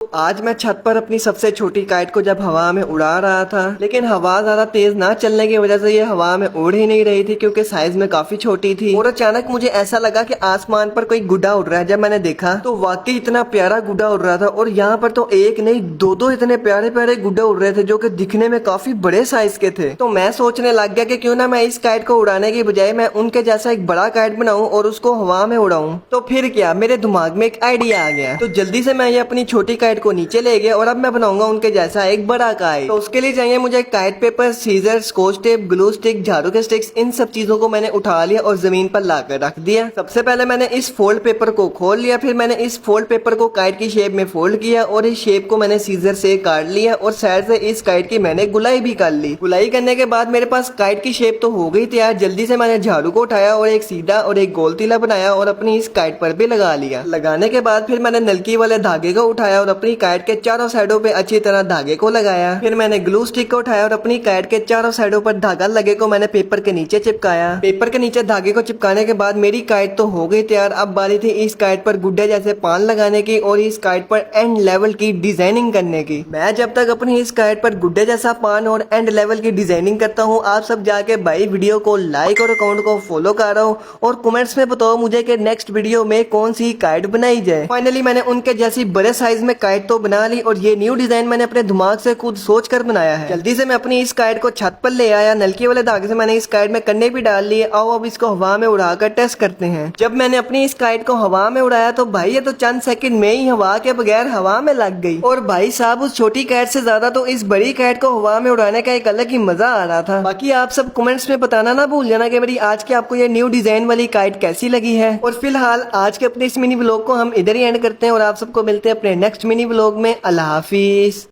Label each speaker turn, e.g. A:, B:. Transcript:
A: आज मैं छत पर अपनी सबसे छोटी काइट को जब हवा में उड़ा रहा था, लेकिन हवा ज्यादा तेज ना चलने की वजह से ये हवा में उड़ ही नहीं रही थी क्योंकि साइज में काफी छोटी थी। और अचानक मुझे ऐसा लगा कि आसमान पर कोई गुड्डा उड़ रहा है। जब मैंने देखा तो वाकई इतना प्यारा गुड्डा उड़ रहा था, और यहाँ पर तो एक नहीं दो इतने प्यारे प्यारे गुड्डे उड़ रहे थे जो कि दिखने में काफी बड़े साइज के थे। तो मैं सोचने लग गया कि क्यों ना मैं इस काइट को उड़ाने की बजाय मैं उनके जैसा एक बड़ा काइट बनाऊं और उसको हवा में उड़ाऊं। तो फिर क्या, मेरे दिमाग में एक आइडिया आ गया। तो जल्दी से मैं ये अपनी छोटी काइट को नीचे ले गया और अब मैं बनाऊंगा उनके जैसा एक बड़ा काइट। तो उसके लिए चाहिए मुझे kite paper, scissor, scotch tape, glue stick, झाड़ू के स्टिक्स। इन सब चीजों को मैंने उठा लिया और जमीन पर लाकर रख दिया। सबसे पहले मैंने इस फोल्ड पेपर को खोल लिया, फिर मैंने इस फोल्ड पेपर को काइट की शेप में फोल्ड किया और इस शेप को मैंने सीजर से काट लिया और साइड से इस काइट की मैंने गुलाई भी कर ली। गुलाई करने के बाद मेरे पास काइट की शेप तो हो गई तैयार। जल्दी से मैंने झाड़ू को उठाया और एक सीधा और एक गोल तीला बनाया और अपनी इस काइट पर भी लगा लिया। लगाने के बाद फिर मैंने नलकी वाले धागे को उठाया और अपनी काइट के चारों साइडों पे अच्छी तरह धागे को लगाया। फिर मैंने ग्लू स्टिक को उठाया और अपनी काइट के चारों साइडों पर धागा लगे को मैंने पेपर के नीचे चिपकाया। पेपर के नीचे धागे को चिपकाने के बाद मेरी काइट तो हो गई तैयार। अब बारी थी इस काइट पर गुड्डे जैसे पान लगाने की और इस काइट पर एंड लेवल की डिजाइनिंग करने की। मैं जब तक अपनी इस काइट पर गुड्डे जैसा पान और एंड लेवल की डिजाइनिंग करता हूँ, आप सब जाके भाई वीडियो को लाइक और अकाउंट को फॉलो कर रहा हूँ और कमेंट्स में बताओ मुझे कि नेक्स्ट वीडियो में कौन सी काइट बनाई जाए। फाइनली मैंने उनके जैसी बड़े साइज में काइट तो बना ली और ये न्यू डिजाइन मैंने अपने दिमाग से खुद सोच कर बनाया है। जल्दी से मैं अपनी इस काइट को छत पर ले आया। नलकी वाले धागे से मैंने इस काइट में कन्ने भी डाल लिए। आओ अब इसको हवा में उड़ाकर टेस्ट करते हैं। जब मैंने अपनी इस काइट को हवा में उड़ाया तो भाई ये तो चंद सेकंड में ही हवा के बगैर हवा में लग गई। और भाई साहब उस छोटी काइट से ज्यादा तो इस बड़ी काइट को हवा में उड़ाने का एक अलग ही मजा आ रहा था। बाकी आप सब कमेंट्स में बताना ना भूल जाना कि मेरी आज की आपको ये न्यू डिजाइन वाली काइट कैसी लगी है। और फिलहाल आज के अपने इस मिनी व्लॉग को हम इधर ही एंड करते हैं और आप सबको मिलते हैं अपने नेक्स्ट मिनी व्लॉग में। अल्लाह हाफिज।